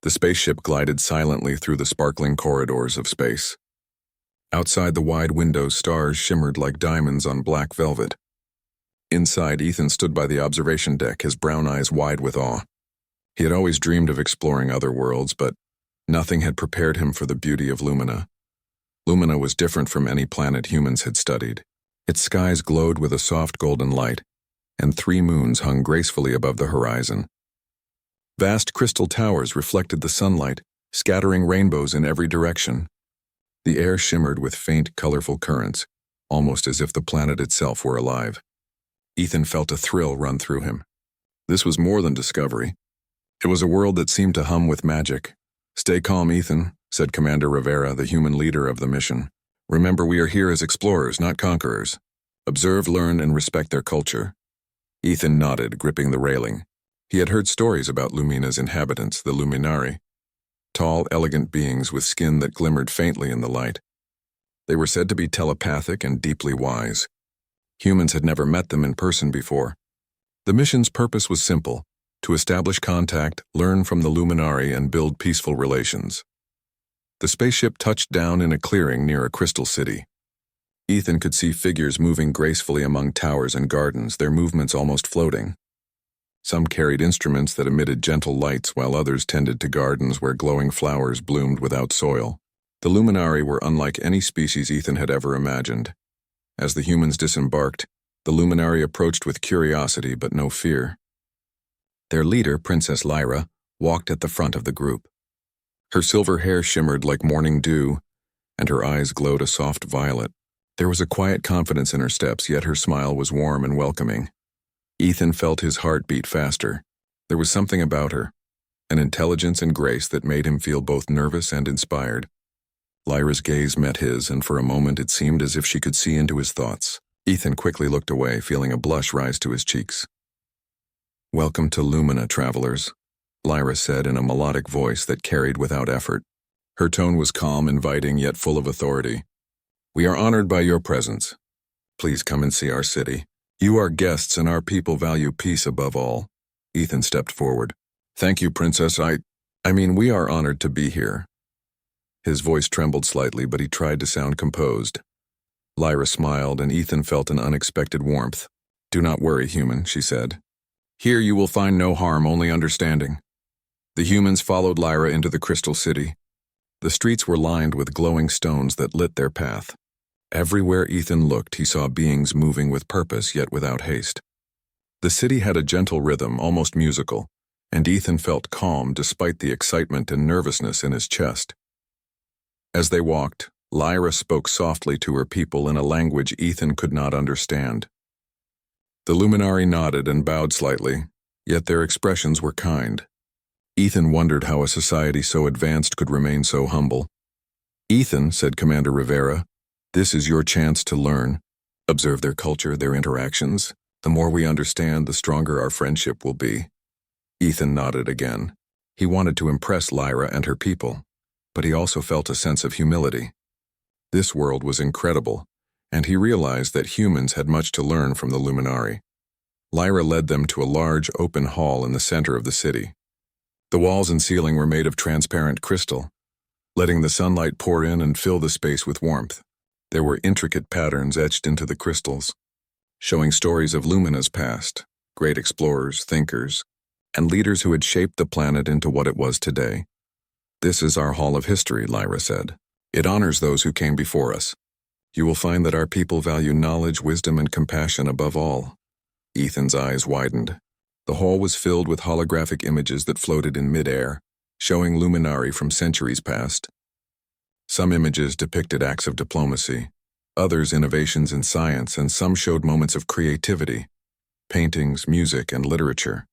The spaceship glided silently through the sparkling corridors of space. Outside the wide windows, stars shimmered like diamonds on black velvet. Inside, Ethan stood by the observation deck, his brown eyes wide with awe. He had always dreamed of exploring other worlds, but nothing had prepared him for the beauty of Lumina. Lumina was different from any planet humans had studied. Its skies glowed with a soft golden light, and 3 moons hung gracefully above the horizon. Vast crystal towers reflected the sunlight, scattering rainbows in every direction. The air shimmered with faint, colorful currents, almost as if the planet itself were alive. Ethan felt a thrill run through him. This was more than discovery. It was a world that seemed to hum with magic. "Stay calm, Ethan," said Commander Rivera, the human leader of the mission. "Remember, we are here as explorers, not conquerors. Observe, learn, and respect their culture." Ethan nodded, gripping the railing. He had heard stories about Lumina's inhabitants, the Luminari. Tall, elegant beings with skin that glimmered faintly in the light. They were said to be telepathic and deeply wise. Humans had never met them in person before. The mission's purpose was simple: to establish contact, learn from the Luminari, and build peaceful relations. The spaceship touched down in a clearing near a crystal city. Ethan could see figures moving gracefully among towers and gardens, their movements almost floating. Some carried instruments that emitted gentle lights, while others tended to gardens where glowing flowers bloomed without soil. The Luminari were unlike any species Ethan had ever imagined. As the humans disembarked, the Luminari approached with curiosity but no fear. Their leader, Princess Lyra, walked at the front of the group. Her silver hair shimmered like morning dew, and her eyes glowed a soft violet. There was a quiet confidence in her steps, yet her smile was warm and welcoming. Ethan felt his heart beat faster. There was something about her, an intelligence and grace that made him feel both nervous and inspired. Lyra's gaze met his, and for a moment it seemed as if she could see into his thoughts. Ethan quickly looked away, feeling a blush rise to his cheeks. "Welcome to Lumina, travelers," Lyra said in a melodic voice that carried without effort. Her tone was calm, inviting, yet full of authority. "We are honored by your presence. Please come and see our city. You are guests, and our people value peace above all." Ethan stepped forward. "Thank you, Princess. We are honored to be here." His voice trembled slightly, but he tried to sound composed. Lyra smiled, and Ethan felt an unexpected warmth. "Do not worry, human," she said. "Here you will find no harm, only understanding." The humans followed Lyra into the Crystal City. The streets were lined with glowing stones that lit their path. Everywhere Ethan looked, he saw beings moving with purpose, yet without haste. The city had a gentle rhythm, almost musical, and Ethan felt calm despite the excitement and nervousness in his chest. As they walked, Lyra spoke softly to her people in a language Ethan could not understand. The Luminari nodded and bowed slightly, yet their expressions were kind. Ethan wondered how a society so advanced could remain so humble. "Ethan," said Commander Rivera, "this is your chance to learn. Observe their culture, their interactions. The more we understand, the stronger our friendship will be." Ethan nodded again. He wanted to impress Lyra and her people, but he also felt a sense of humility. This world was incredible, and he realized that humans had much to learn from the Luminari. Lyra led them to a large, open hall in the center of the city. The walls and ceiling were made of transparent crystal, letting the sunlight pour in and fill the space with warmth. There were intricate patterns etched into the crystals, showing stories of Lumina's past, great explorers, thinkers, and leaders who had shaped the planet into what it was today. "This is our Hall of History," Lyra said. "It honors those who came before us. You will find that our people value knowledge, wisdom, and compassion above all." Ethan's eyes widened. The hall was filled with holographic images that floated in mid-air, showing Luminari from centuries past. Some images depicted acts of diplomacy, others innovations in science, and some showed moments of creativity, paintings, music, and literature.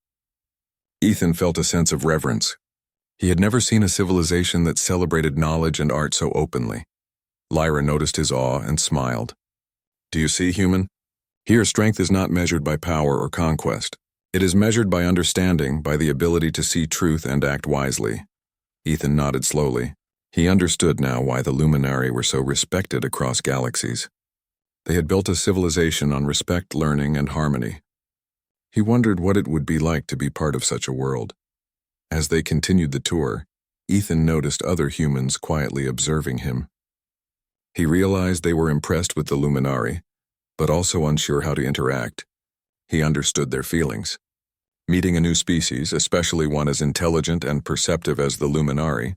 Ethan felt a sense of reverence. He had never seen a civilization that celebrated knowledge and art so openly. Lyra noticed his awe and smiled. "Do you see, human? Here, strength is not measured by power or conquest. It is measured by understanding, by the ability to see truth and act wisely." Ethan nodded slowly. He understood now why the Luminari were so respected across galaxies. They had built a civilization on respect, learning, and harmony. He wondered what it would be like to be part of such a world. As they continued the tour, Ethan noticed other humans quietly observing him. He realized they were impressed with the Luminari, but also unsure how to interact. He understood their feelings. Meeting a new species, especially one as intelligent and perceptive as the Luminari,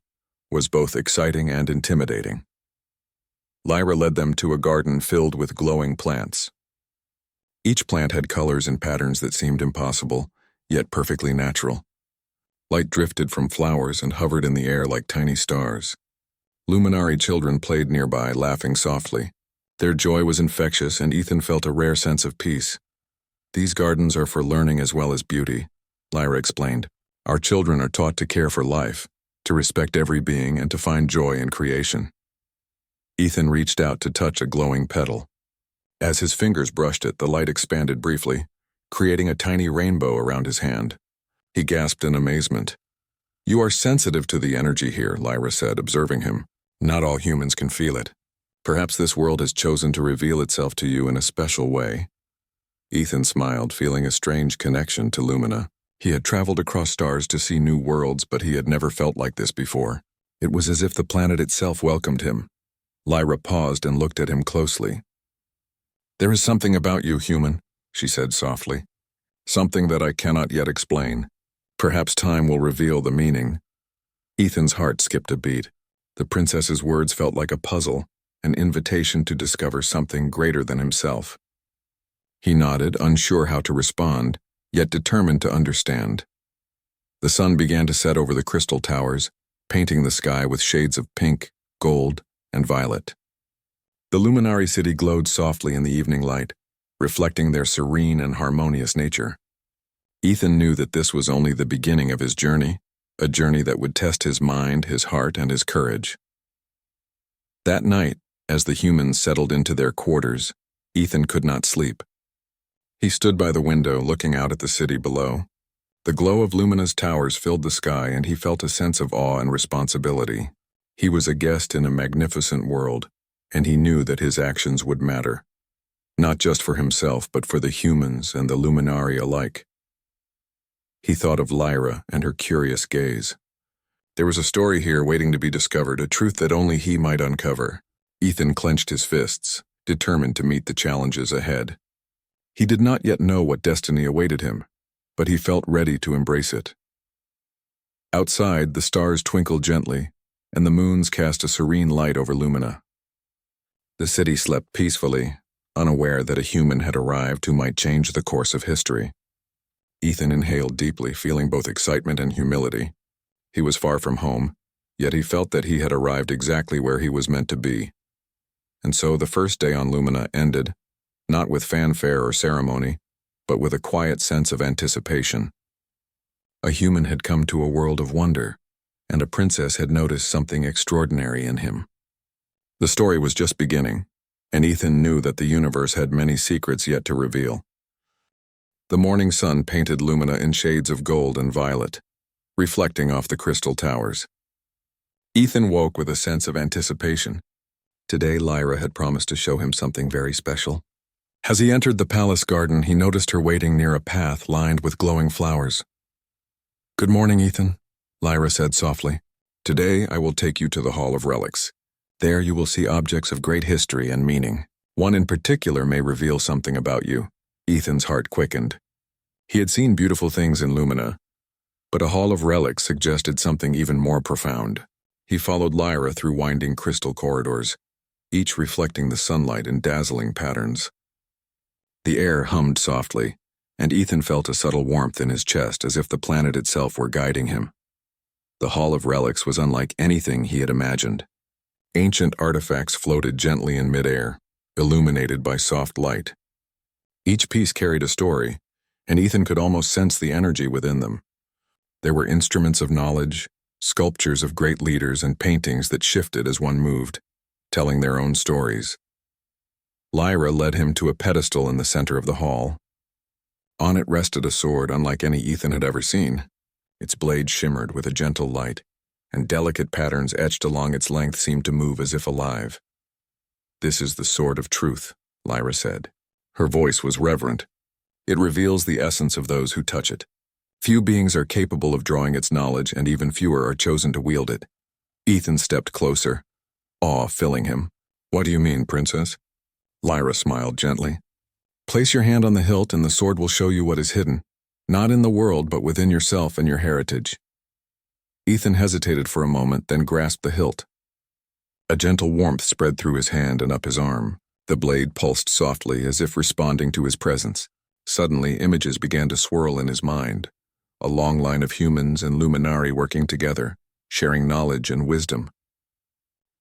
was both exciting and intimidating. Lyra led them to a garden filled with glowing plants. Each plant had colors and patterns that seemed impossible, yet perfectly natural. Light drifted from flowers and hovered in the air like tiny stars. Luminari children played nearby, laughing softly. Their joy was infectious, and Ethan felt a rare sense of peace. "These gardens are for learning as well as beauty," Lyra explained. "Our children are taught to care for life, to respect every being, and to find joy in creation." Ethan reached out to touch a glowing petal. As his fingers brushed it, the light expanded briefly, creating a tiny rainbow around his hand. He gasped in amazement. "You are sensitive to the energy here," Lyra said, observing him. "Not all humans can feel it. Perhaps this world has chosen to reveal itself to you in a special way." Ethan smiled, feeling a strange connection to Lumina. He had traveled across stars to see new worlds, but he had never felt like this before. It was as if the planet itself welcomed him. Lyra paused and looked at him closely. "There is something about you, human," she said softly. "Something that I cannot yet explain. Perhaps time will reveal the meaning." Ethan's heart skipped a beat. The princess's words felt like a puzzle, an invitation to discover something greater than himself. He nodded, unsure how to respond, yet determined to understand. The sun began to set over the crystal towers, painting the sky with shades of pink, gold, and violet. The Luminari city glowed softly in the evening light, reflecting their serene and harmonious nature. Ethan knew that this was only the beginning of his journey, a journey that would test his mind, his heart, and his courage. That night, as the humans settled into their quarters, Ethan could not sleep. He stood by the window, looking out at the city below. The glow of Lumina's towers filled the sky, and he felt a sense of awe and responsibility. He was a guest in a magnificent world, and he knew that his actions would matter, not just for himself, but for the humans and the Luminari alike. He thought of Lyra and her curious gaze. There was a story here waiting to be discovered, a truth that only he might uncover. Ethan clenched his fists, determined to meet the challenges ahead. He did not yet know what destiny awaited him, but he felt ready to embrace it. Outside, the stars twinkled gently, and the moons cast a serene light over Lumina. The city slept peacefully, unaware that a human had arrived who might change the course of history. Ethan inhaled deeply, feeling both excitement and humility. He was far from home, yet he felt that he had arrived exactly where he was meant to be. And so the first day on Lumina ended, not with fanfare or ceremony, but with a quiet sense of anticipation. A human had come to a world of wonder, and a princess had noticed something extraordinary in him. The story was just beginning, and Ethan knew that the universe had many secrets yet to reveal. The morning sun painted Lumina in shades of gold and violet, reflecting off the crystal towers. Ethan woke with a sense of anticipation. Today, Lyra had promised to show him something very special. As he entered the palace garden, he noticed her waiting near a path lined with glowing flowers. "Good morning, Ethan," Lyra said softly. "Today I will take you to the Hall of Relics. There you will see objects of great history and meaning. One in particular may reveal something about you." Ethan's heart quickened. He had seen beautiful things in Lumina, but a Hall of Relics suggested something even more profound. He followed Lyra through winding crystal corridors, each reflecting the sunlight in dazzling patterns. The air hummed softly, and Ethan felt a subtle warmth in his chest, as if the planet itself were guiding him. The Hall of Relics was unlike anything he had imagined. Ancient artifacts floated gently in midair, illuminated by soft light. Each piece carried a story, and Ethan could almost sense the energy within them. There were instruments of knowledge, sculptures of great leaders, and paintings that shifted as one moved, telling their own stories. Lyra led him to a pedestal in the center of the hall. On it rested a sword unlike any Ethan had ever seen. Its blade shimmered with a gentle light, and delicate patterns etched along its length seemed to move as if alive. "This is the sword of truth," Lyra said. Her voice was reverent. "It reveals the essence of those who touch it. Few beings are capable of drawing its knowledge, and even fewer are chosen to wield it. Ethan stepped closer, awe filling him. What do you mean, princess? Lyra smiled gently. Place your hand on the hilt and the sword will show you what is hidden, not in the world but within yourself and your heritage. Ethan hesitated for a moment, then grasped the hilt. A gentle warmth spread through his hand and up his arm. The blade pulsed softly as if responding to his presence. Suddenly, images began to swirl in his mind. A long line of humans and Luminari working together, sharing knowledge and wisdom.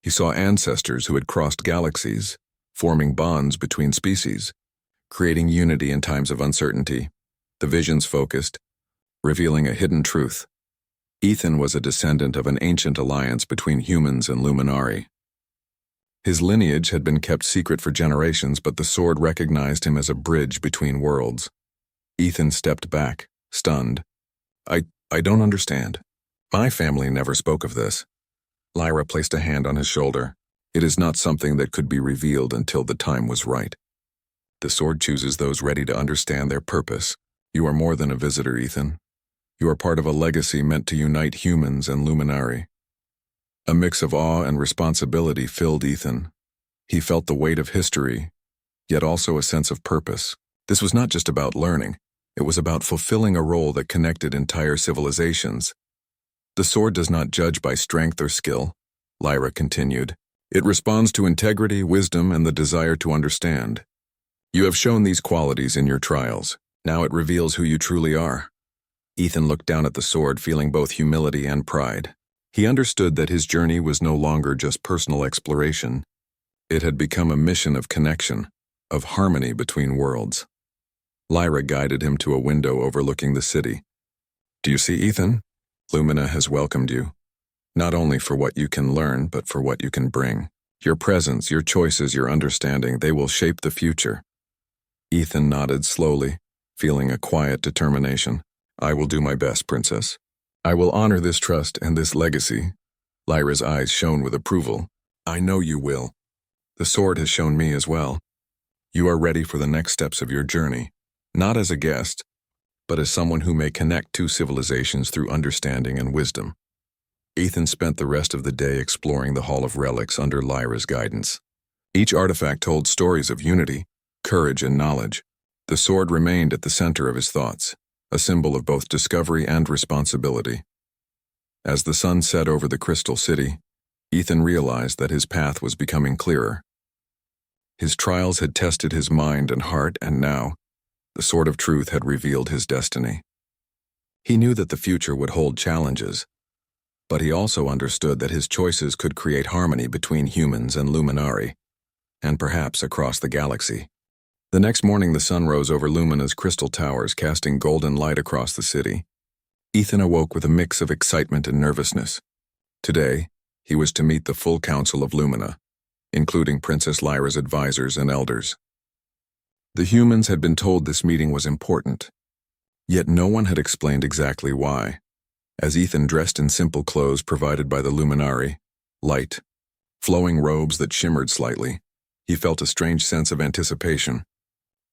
He saw ancestors who had crossed galaxies, forming bonds between species, creating unity in times of uncertainty. The visions focused, revealing a hidden truth. Ethan was a descendant of an ancient alliance between humans and Luminari. His lineage had been kept secret for generations, but the sword recognized him as a bridge between worlds. Ethan stepped back, stunned. I don't understand. My family never spoke of this. Lyra placed a hand on his shoulder. It is not something that could be revealed until the time was right. The sword chooses those ready to understand their purpose. You are more than a visitor, Ethan. You are part of a legacy meant to unite humans and Luminari. A mix of awe and responsibility filled Ethan. He felt the weight of history, yet also a sense of purpose. This was not just about learning. It was about fulfilling a role that connected entire civilizations. The sword does not judge by strength or skill, Lyra continued. It responds to integrity, wisdom, and the desire to understand. You have shown these qualities in your trials. Now it reveals who you truly are. Ethan looked down at the sword, feeling both humility and pride. He understood that his journey was no longer just personal exploration. It had become a mission of connection, of harmony between worlds. Lyra guided him to a window overlooking the city. Do you see, Ethan? Lumina has welcomed you. Not only for what you can learn, but for what you can bring. Your presence, your choices, your understanding, they will shape the future. Ethan nodded slowly, feeling a quiet determination. I will do my best, princess. I will honor this trust and this legacy. Lyra's eyes shone with approval. I know you will. The sword has shown me as well. You are ready for the next steps of your journey, not as a guest, but as someone who may connect two civilizations through understanding and wisdom. Ethan spent the rest of the day exploring the Hall of Relics under Lyra's guidance. Each artifact told stories of unity, courage, and knowledge. The sword remained at the center of his thoughts, a symbol of both discovery and responsibility. As the sun set over the Crystal City, Ethan realized that his path was becoming clearer. His trials had tested his mind and heart, and now, the Sword of Truth had revealed his destiny. He knew that the future would hold challenges, but he also understood that his choices could create harmony between humans and Luminari, and perhaps across the galaxy. The next morning, the sun rose over Lumina's crystal towers, casting golden light across the city. Ethan awoke with a mix of excitement and nervousness. Today, he was to meet the full council of Lumina, including Princess Lyra's advisors and elders. The humans had been told this meeting was important, yet no one had explained exactly why. As Ethan dressed in simple clothes provided by the Luminari, light, flowing robes that shimmered slightly, he felt a strange sense of anticipation.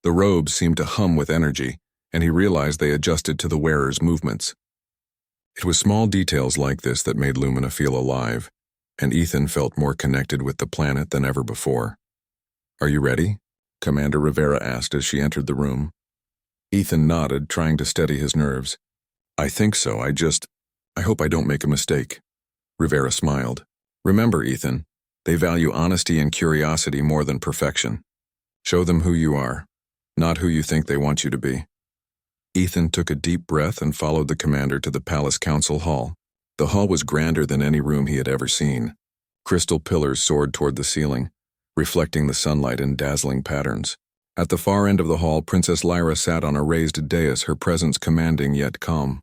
The robes seemed to hum with energy, and he realized they adjusted to the wearer's movements. It was small details like this that made Lumina feel alive, and Ethan felt more connected with the planet than ever before. Are you ready? Commander Rivera asked as she entered the room. Ethan nodded, trying to steady his nerves. I think so, I hope I don't make a mistake. Rivera smiled. Remember, Ethan, they value honesty and curiosity more than perfection. Show them who you are, not who you think they want you to be. Ethan took a deep breath and followed the commander to the palace council hall. The hall was grander than any room he had ever seen. Crystal pillars soared toward the ceiling, reflecting the sunlight in dazzling patterns. At the far end of the hall, Princess Lyra sat on a raised dais, her presence commanding yet calm.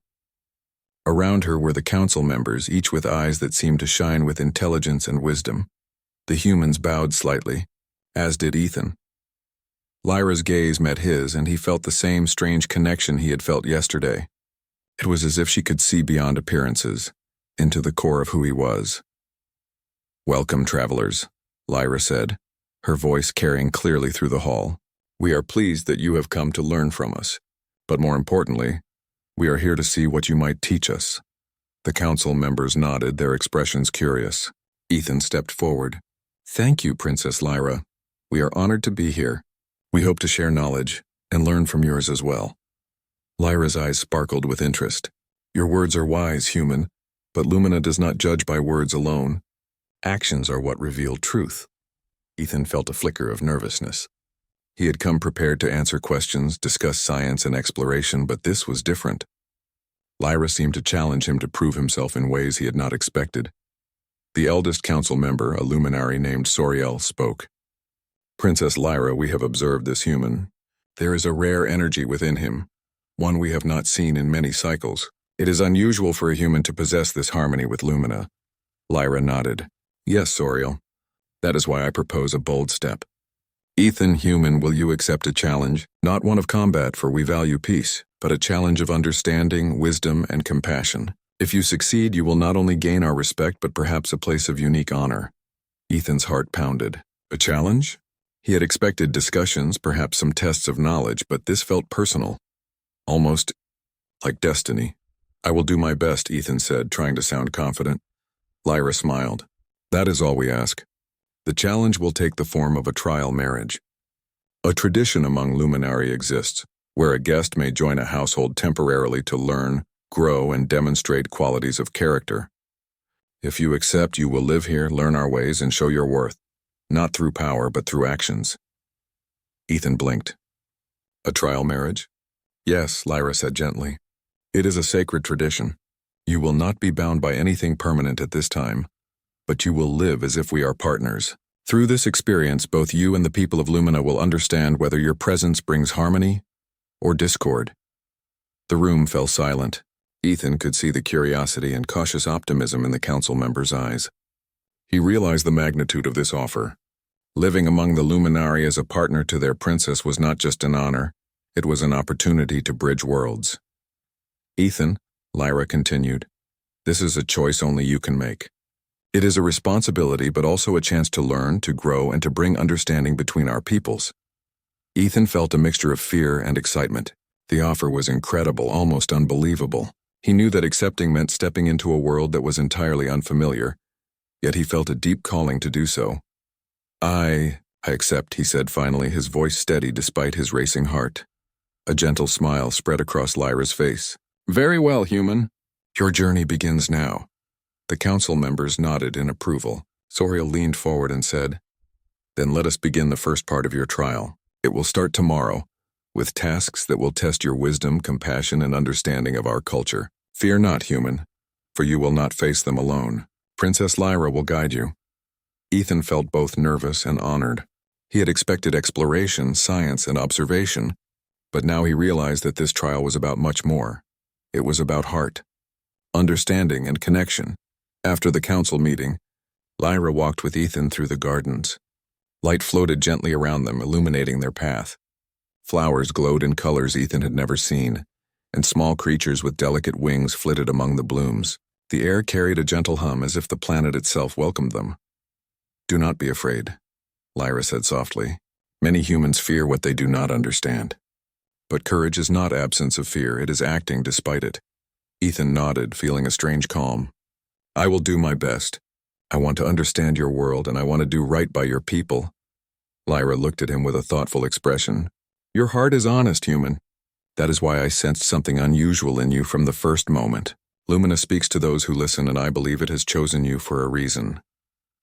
Around her were the council members, each with eyes that seemed to shine with intelligence and wisdom. The humans bowed slightly, as did Ethan. Lyra's gaze met his, and he felt the same strange connection he had felt yesterday. It was as if she could see beyond appearances, into the core of who he was. Welcome, travelers, Lyra said, her voice carrying clearly through the hall. We are pleased that you have come to learn from us, but more importantly, We are here to see what you might teach us." The council members nodded, their expressions curious. Ethan stepped forward. "Thank you, Princess Lyra. We are honored to be here. We hope to share knowledge and learn from yours as well." Lyra's eyes sparkled with interest. "Your words are wise, human, but Lumina does not judge by words alone. Actions are what reveal truth." Ethan felt a flicker of nervousness. He had come prepared to answer questions, discuss science and exploration, but this was different. Lyra seemed to challenge him to prove himself in ways he had not expected. The eldest council member, a luminary named Soriel, spoke. "Princess Lyra, we have observed this human. There is a rare energy within him, one we have not seen in many cycles. It is unusual for a human to possess this harmony with Lumina." Lyra nodded. "Yes, Soriel. That is why I propose a bold step. Ethan, human, will you accept a challenge? Not one of combat, for we value peace, but a challenge of understanding, wisdom, and compassion. If you succeed, you will not only gain our respect, but perhaps a place of unique honor." Ethan's heart pounded. A challenge? He had expected discussions, perhaps some tests of knowledge, but this felt personal. Almost like destiny. "I will do my best," Ethan said, trying to sound confident. Lyra smiled. "That is all we ask. The challenge will take the form of a trial marriage. A tradition among Luminari exists, where a guest may join a household temporarily to learn, grow, and demonstrate qualities of character. If you accept, you will live here, learn our ways, and show your worth, not through power, but through actions." Ethan blinked. "A trial marriage?" "Yes," Lyra said gently. "It is a sacred tradition. You will not be bound by anything permanent at this time, but you will live as if we are partners. Through this experience, both you and the people of Lumina will understand whether your presence brings harmony or discord." The room fell silent. Ethan could see the curiosity and cautious optimism in the council members' eyes. He realized the magnitude of this offer. Living among the Luminari as a partner to their princess was not just an honor, it was an opportunity to bridge worlds. "Ethan," Lyra continued, "this is a choice only you can make. It is a responsibility, but also a chance to learn, to grow, and to bring understanding between our peoples." Ethan felt a mixture of fear and excitement. The offer was incredible, almost unbelievable. He knew that accepting meant stepping into a world that was entirely unfamiliar, yet he felt a deep calling to do so. I accept," he said finally, his voice steady despite his racing heart. A gentle smile spread across Lyra's face. "Very well, human. Your journey begins now." The council members nodded in approval. Soriel leaned forward and said, "Then let us begin the first part of your trial. It will start tomorrow, with tasks that will test your wisdom, compassion, and understanding of our culture. Fear not, human, for you will not face them alone. Princess Lyra will guide you." Ethan felt both nervous and honored. He had expected exploration, science, and observation, but now he realized that this trial was about much more. It was about heart, understanding, and connection. After the council meeting, Lyra walked with Ethan through the gardens. Light floated gently around them, illuminating their path. Flowers glowed in colors Ethan had never seen, and small creatures with delicate wings flitted among the blooms. The air carried a gentle hum as if the planet itself welcomed them. "Do not be afraid," Lyra said softly. "Many humans fear what they do not understand. But courage is not absence of fear, it is acting despite it." Ethan nodded, feeling a strange calm. "I will do my best. I want to understand your world, and I want to do right by your people." Lyra looked at him with a thoughtful expression. "Your heart is honest, human. That is why I sensed something unusual in you from the first moment. Lumina speaks to those who listen, and I believe it has chosen you for a reason."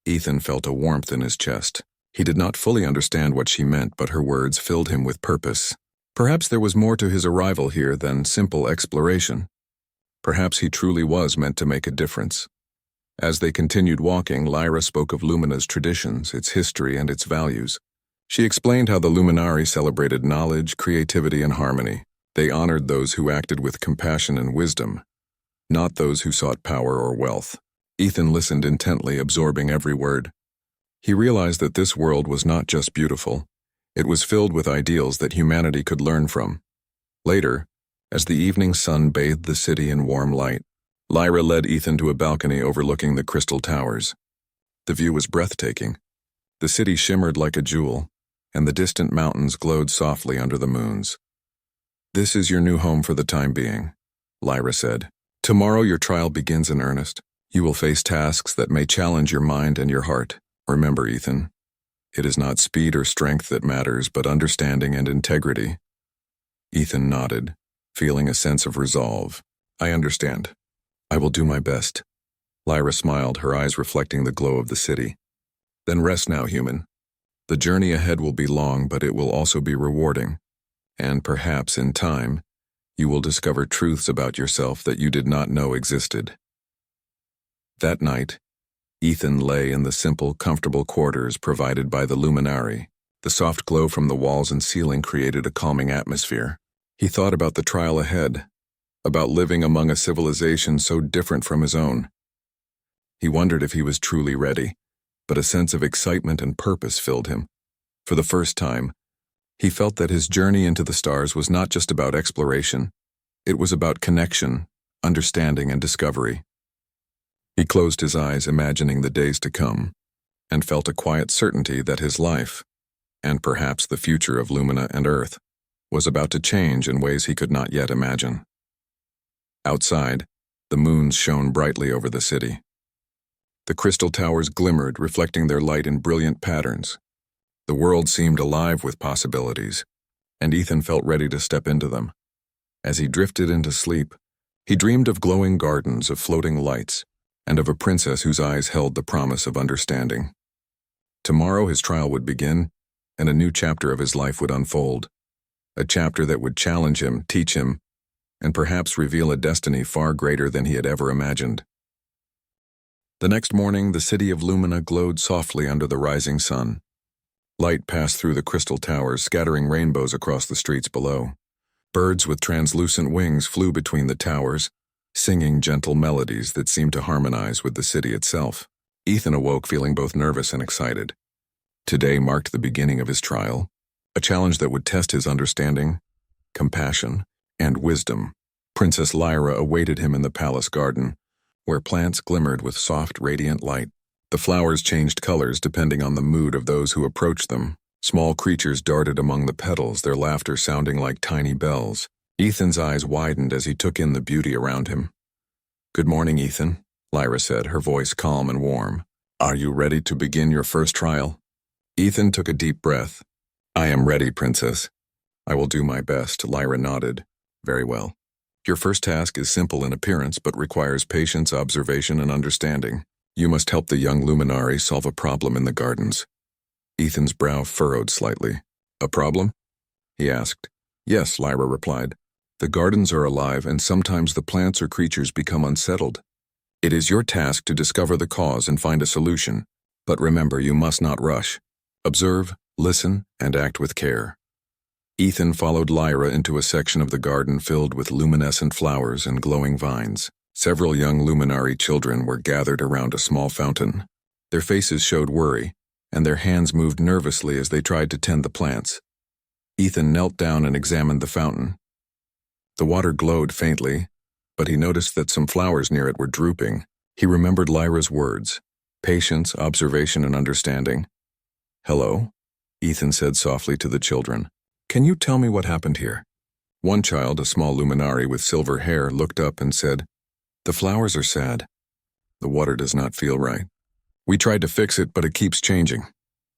Ethan felt a warmth in his chest. He did not fully understand what she meant, but her words filled him with purpose. Perhaps there was more to his arrival here than simple exploration. Perhaps he truly was meant to make a difference. As they continued walking, Lyra spoke of Lumina's traditions, its history, and its values. She explained how the Luminari celebrated knowledge, creativity, and harmony. They honored those who acted with compassion and wisdom, not those who sought power or wealth. Ethan listened intently, absorbing every word. He realized that this world was not just beautiful. It was filled with ideals that humanity could learn from. Later, as the evening sun bathed the city in warm light, Lyra led Ethan to a balcony overlooking the crystal towers. The view was breathtaking. The city shimmered like a jewel, and the distant mountains glowed softly under the moons. "This is your new home for the time being. Lyra said. Tomorrow your trial begins in earnest. You will face tasks that may challenge your mind and your heart. Remember, Ethan, it is not speed or strength that matters, but understanding and integrity. Ethan nodded, feeling a sense of resolve. I understand. I will do my best. Lyra smiled, her eyes reflecting the glow of the city. Then rest now, human. The journey ahead will be long, but it will also be rewarding. And perhaps, in time, you will discover truths about yourself that you did not know existed. That night, Ethan lay in the simple, comfortable quarters provided by the luminary. The soft glow from the walls and ceiling created a calming atmosphere. He thought about the trial ahead, about living among a civilization so different from his own. He wondered if he was truly ready, but a sense of excitement and purpose filled him. For the first time, he felt that his journey into the stars was not just about exploration. It was about connection, understanding, and discovery. He closed his eyes, imagining the days to come, and felt a quiet certainty that his life, and perhaps the future of Lumina and Earth, was about to change in ways he could not yet imagine. Outside, the moons shone brightly over the city. The crystal towers glimmered, reflecting their light in brilliant patterns. The world seemed alive with possibilities, and Ethan felt ready to step into them. As he drifted into sleep, he dreamed of glowing gardens, of floating lights, and of a princess whose eyes held the promise of understanding. Tomorrow his trial would begin, and a new chapter of his life would unfold. A chapter that would challenge him, teach him, and perhaps reveal a destiny far greater than he had ever imagined. The next morning, the city of Lumina glowed softly under the rising sun. Light passed through the crystal towers, scattering rainbows across the streets below. Birds with translucent wings flew between the towers, singing gentle melodies that seemed to harmonize with the city itself. Ethan awoke feeling both nervous and excited. Today marked the beginning of his trial, a challenge that would test his understanding, compassion, and wisdom. Princess Lyra awaited him in the palace garden, where plants glimmered with soft, radiant light. The flowers changed colors depending on the mood of those who approached them. Small creatures darted among the petals, their laughter sounding like tiny bells. Ethan's eyes widened as he took in the beauty around him. Good morning, Ethan, Lyra said, her voice calm and warm. Are you ready to begin your first trial? Ethan took a deep breath. I am ready, Princess. I will do my best, Lyra nodded. Very well. Your first task is simple in appearance but requires patience, observation, and understanding. You must help the young luminary solve a problem in the gardens. Ethan's brow furrowed slightly. A problem? He asked. Yes, Lyra replied. The gardens are alive and sometimes the plants or creatures become unsettled. It is your task to discover the cause and find a solution. But remember, you must not rush. Observe, listen, and act with care. Ethan followed Lyra into a section of the garden filled with luminescent flowers and glowing vines. Several young luminary children were gathered around a small fountain. Their faces showed worry, and their hands moved nervously as they tried to tend the plants. Ethan knelt down and examined the fountain. The water glowed faintly, but he noticed that some flowers near it were drooping. He remembered Lyra's words, patience, observation, and understanding. Hello, Ethan said softly to the children. Can you tell me what happened here? One child, a small luminary with silver hair, looked up and said, The flowers are sad. The water does not feel right. We tried to fix it, but it keeps changing.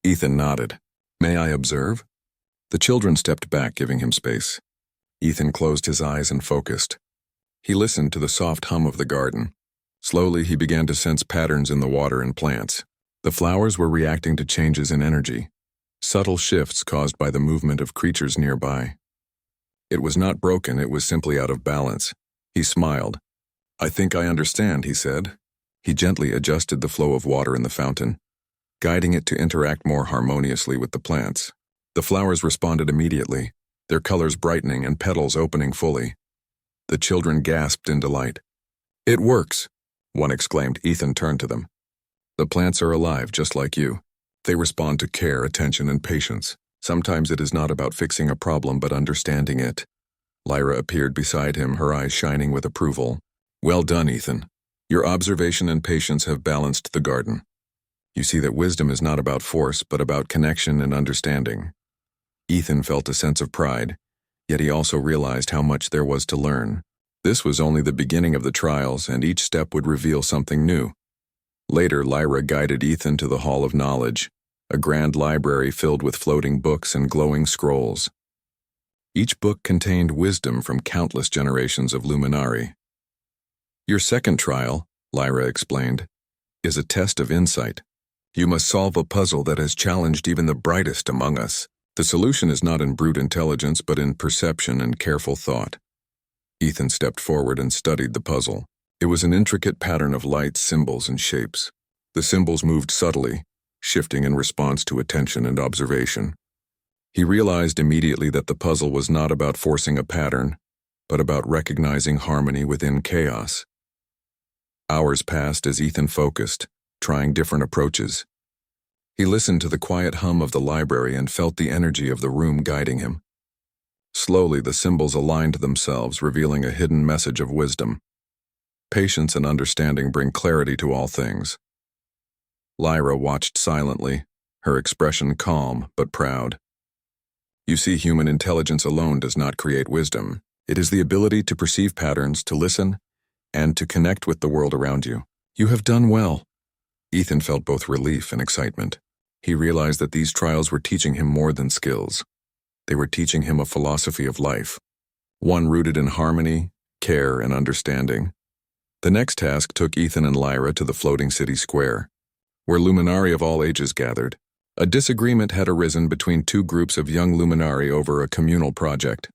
Ethan nodded. May I observe? The children stepped back, giving him space. Ethan closed his eyes and focused. He listened to the soft hum of the garden. Slowly, he began to sense patterns in the water and plants. The flowers were reacting to changes in energy, subtle shifts caused by the movement of creatures nearby. It was not broken, it was simply out of balance. He smiled. I think I understand, he said. He gently adjusted the flow of water in the fountain, guiding it to interact more harmoniously with the plants. The flowers responded immediately, their colors brightening and petals opening fully. The children gasped in delight. It works, one exclaimed. Ethan turned to them. The plants are alive just like you. They respond to care, attention, and patience. Sometimes it is not about fixing a problem but understanding it. Lyra appeared beside him, her eyes shining with approval. Well done, Ethan. Your observation and patience have balanced the garden. You see that wisdom is not about force but about connection and understanding. Ethan felt a sense of pride, yet he also realized how much there was to learn. This was only the beginning of the trials, and each step would reveal something new. Later, Lyra guided Ethan to the Hall of Knowledge, a grand library filled with floating books and glowing scrolls. Each book contained wisdom from countless generations of Luminari. Your second trial, Lyra explained, is a test of insight. You must solve a puzzle that has challenged even the brightest among us. The solution is not in brute intelligence, but in perception and careful thought. Ethan stepped forward and studied the puzzle. It was an intricate pattern of lights, symbols, and shapes. The symbols moved subtly, shifting in response to attention and observation. He realized immediately that the puzzle was not about forcing a pattern, but about recognizing harmony within chaos. Hours passed as Ethan focused, trying different approaches. He listened to the quiet hum of the library and felt the energy of the room guiding him. Slowly, the symbols aligned themselves, revealing a hidden message of wisdom. Patience and understanding bring clarity to all things. Lyra watched silently, her expression calm but proud. You see, human intelligence alone does not create wisdom. It is the ability to perceive patterns, to listen, and to connect with the world around you. You have done well. Ethan felt both relief and excitement. He realized that these trials were teaching him more than skills. They were teaching him a philosophy of life, one rooted in harmony, care, and understanding. The next task took Ethan and Lyra to the floating city square, where Luminari of all ages gathered. A disagreement had arisen between two groups of young Luminari over a communal project.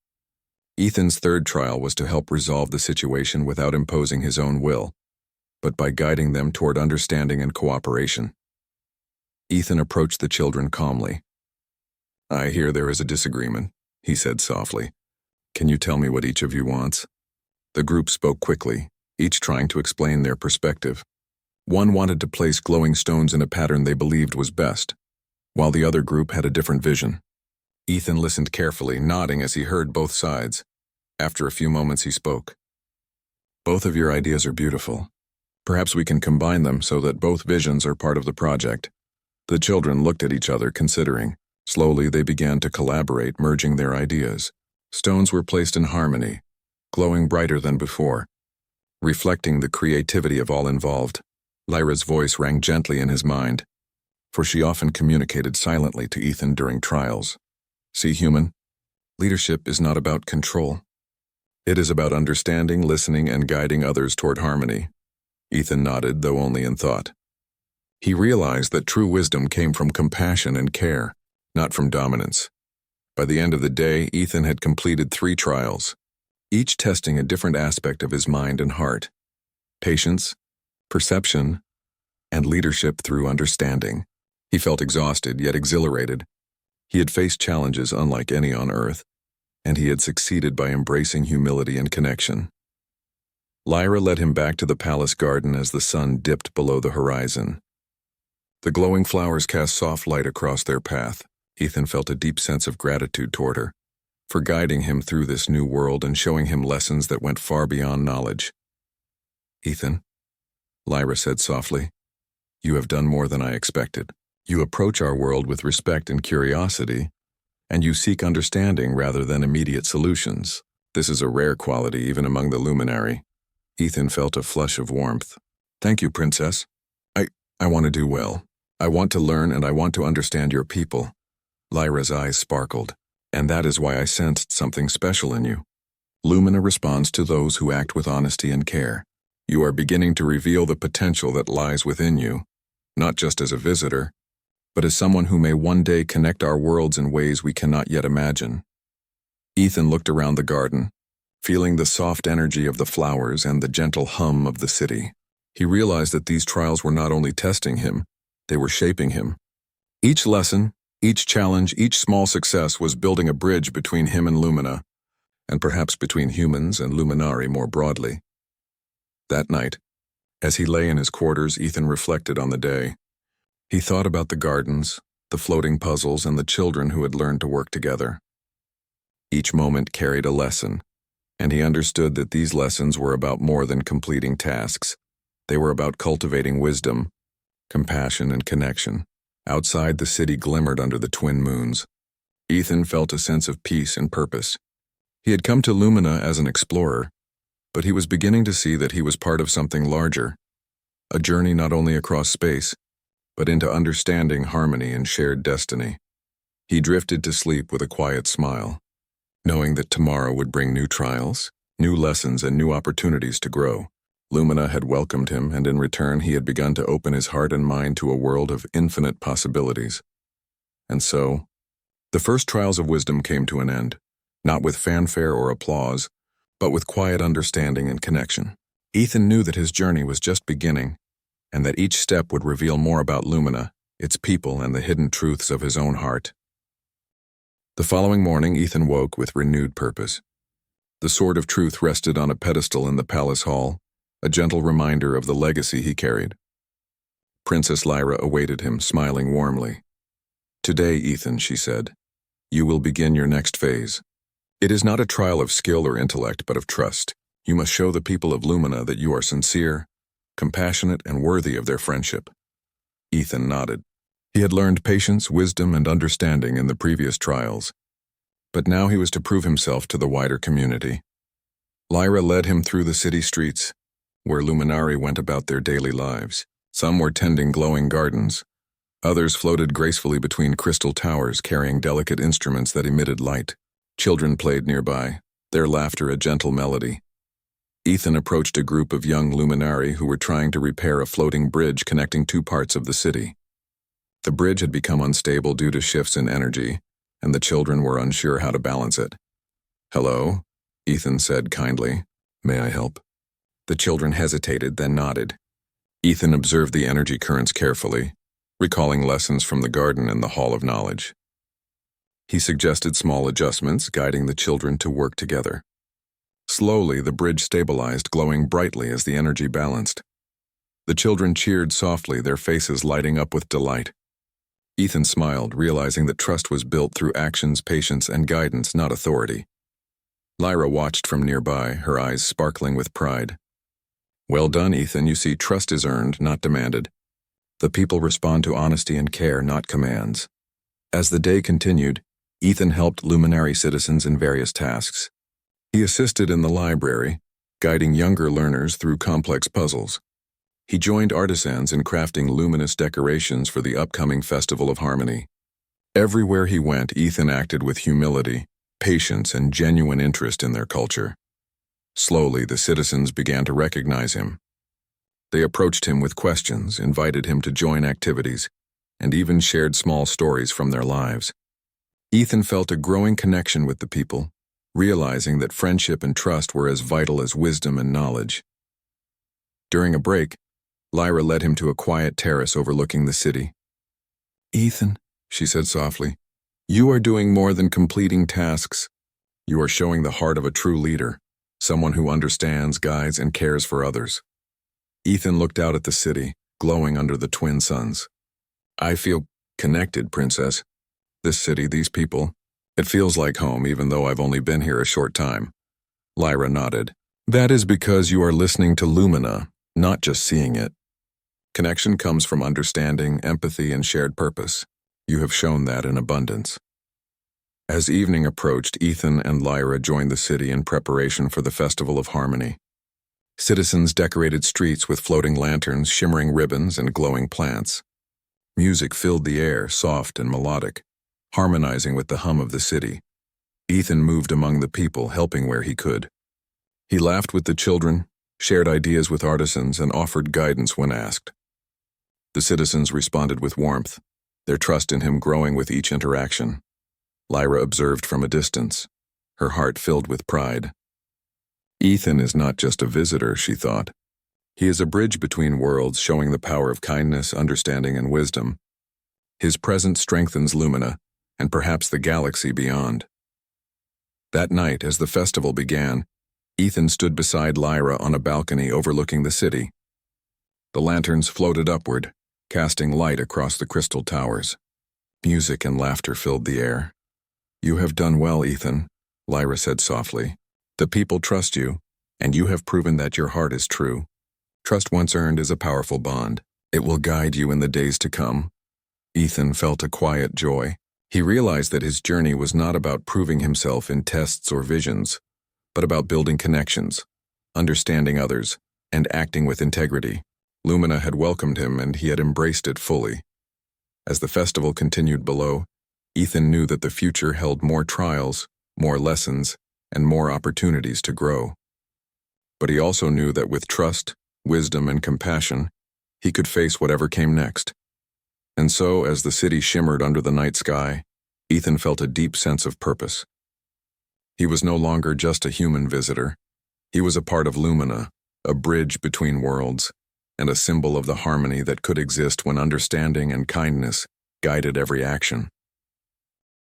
Ethan's third trial was to help resolve the situation without imposing his own will, but by guiding them toward understanding and cooperation. Ethan approached the children calmly. I hear there is a disagreement, he said softly. Can you tell me what each of you wants? The group spoke quickly, each trying to explain their perspective. One wanted to place glowing stones in a pattern they believed was best, while the other group had a different vision. Ethan listened carefully, nodding as he heard both sides. After a few moments, he spoke. Both of your ideas are beautiful. Perhaps we can combine them so that both visions are part of the project. The children looked at each other, considering. Slowly, they began to collaborate, merging their ideas. Stones were placed in harmony, glowing brighter than before, reflecting the creativity of all involved. Lyra's voice rang gently in his mind, for she often communicated silently to Ethan during trials. See, human, leadership is not about control. It is about understanding, listening, and guiding others toward harmony. Ethan nodded, though only in thought. He realized that true wisdom came from compassion and care, not from dominance. By the end of the day, Ethan had completed 3 trials, each testing a different aspect of his mind and heart: patience, perception, and leadership through understanding. He felt exhausted, yet exhilarated. He had faced challenges unlike any on Earth, and he had succeeded by embracing humility and connection. Lyra led him back to the palace garden as the sun dipped below the horizon. The glowing flowers cast soft light across their path. Ethan felt a deep sense of gratitude toward her, for guiding him through this new world and showing him lessons that went far beyond knowledge. Ethan, Lyra said softly, you have done more than I expected. You approach our world with respect and curiosity, and you seek understanding rather than immediate solutions. This is a rare quality even among the Luminari. Ethan felt a flush of warmth. Thank you, Princess. I want to do well. I want to learn and I want to understand your people. Lyra's eyes sparkled, and that is why I sensed something special in you. Lumina responds to those who act with honesty and care. You are beginning to reveal the potential that lies within you, not just as a visitor, but as someone who may one day connect our worlds in ways we cannot yet imagine. Ethan looked around the garden, feeling the soft energy of the flowers and the gentle hum of the city. He realized that these trials were not only testing him, they were shaping him. Each lesson, each challenge, each small success was building a bridge between him and Lumina, and perhaps between humans and Luminari more broadly. That night, as he lay in his quarters, Ethan reflected on the day. He thought about the gardens, the floating puzzles, and the children who had learned to work together. Each moment carried a lesson, and he understood that these lessons were about more than completing tasks. They were about cultivating wisdom, compassion, and connection. Outside, the city glimmered under the twin moons. Ethan felt a sense of peace and purpose. He had come to Lumina as an explorer, But he was beginning to see that he was part of something larger, a journey not only across space, but into understanding, harmony, and shared destiny. He drifted to sleep with a quiet smile, knowing that tomorrow would bring new trials, new lessons, and new opportunities to grow. Lumina had welcomed him, and in return he had begun to open his heart and mind to a world of infinite possibilities. And so, the first trials of wisdom came to an end, not with fanfare or applause, but with quiet understanding and connection. Ethan knew that his journey was just beginning, and that each step would reveal more about Lumina, its people, and the hidden truths of his own heart. The following morning, Ethan woke with renewed purpose. The Sword of Truth rested on a pedestal in the palace hall, a gentle reminder of the legacy he carried. Princess Lyra awaited him, smiling warmly. "Today, Ethan," she said, "you will begin your next phase. It is not a trial of skill or intellect, but of trust. You must show the people of Lumina that you are sincere, compassionate, and worthy of their friendship." Ethan nodded. He had learned patience, wisdom, and understanding in the previous trials, but now he was to prove himself to the wider community. Lyra led him through the city streets, where Luminari went about their daily lives. Some were tending glowing gardens. Others floated gracefully between crystal towers, carrying delicate instruments that emitted light. Children played nearby, their laughter a gentle melody. Ethan approached a group of young Luminari who were trying to repair a floating bridge connecting two parts of the city. The bridge had become unstable due to shifts in energy, and the children were unsure how to balance it. "Hello," Ethan said kindly. "May I help?" The children hesitated, then nodded. Ethan observed the energy currents carefully, recalling lessons from the garden and the Hall of Knowledge. He suggested small adjustments, guiding the children to work together. Slowly, the bridge stabilized, glowing brightly as the energy balanced. The children cheered softly, their faces lighting up with delight. Ethan smiled, realizing that trust was built through actions, patience, and guidance, not authority. Lyra watched from nearby, her eyes sparkling with pride. "Well done, Ethan. You see, trust is earned, not demanded. The people respond to honesty and care, not commands." As the day continued, Ethan helped Luminary citizens in various tasks. He assisted in the library, guiding younger learners through complex puzzles. He joined artisans in crafting luminous decorations for the upcoming Festival of Harmony. Everywhere he went, Ethan acted with humility, patience, and genuine interest in their culture. Slowly, the citizens began to recognize him. They approached him with questions, invited him to join activities, and even shared small stories from their lives. Ethan felt a growing connection with the people, realizing that friendship and trust were as vital as wisdom and knowledge. During a break, Lyra led him to a quiet terrace overlooking the city. "Ethan," she said softly, "you are doing more than completing tasks. You are showing the heart of a true leader, someone who understands, guides, and cares for others." Ethan looked out at the city, glowing under the twin suns. "I feel connected, Princess. This city, these people, it feels like home even though I've only been here a short time." Lyra nodded. "That is because you are listening to Lumina, not just seeing it. Connection comes from understanding, empathy, and shared purpose. You have shown that in abundance." As evening approached, Ethan and Lyra joined the city in preparation for the Festival of Harmony. Citizens decorated streets with floating lanterns, shimmering ribbons, and glowing plants. Music filled the air, soft and melodic, harmonizing with the hum of the city. Ethan moved among the people, helping where he could. He laughed with the children, shared ideas with artisans, and offered guidance when asked. The citizens responded with warmth, their trust in him growing with each interaction. Lyra observed from a distance, her heart filled with pride. Ethan is not just a visitor, she thought. He is a bridge between worlds, showing the power of kindness, understanding, and wisdom. His presence strengthens Lumina, and perhaps the galaxy beyond. That night, as the festival began, Ethan stood beside Lyra on a balcony overlooking the city. The lanterns floated upward, casting light across the crystal towers. Music and laughter filled the air. "You have done well, Ethan," Lyra said softly. "The people trust you, and you have proven that your heart is true. Trust once earned is a powerful bond. It will guide you in the days to come." Ethan felt a quiet joy. He realized that his journey was not about proving himself in tests or visions, but about building connections, understanding others, and acting with integrity. Lumina had welcomed him and he had embraced it fully. As the festival continued below, Ethan knew that the future held more trials, more lessons, and more opportunities to grow. But he also knew that with trust, wisdom, and compassion, he could face whatever came next. And so, as the city shimmered under the night sky, Ethan felt a deep sense of purpose. He was no longer just a human visitor. He was a part of Lumina, a bridge between worlds, and a symbol of the harmony that could exist when understanding and kindness guided every action.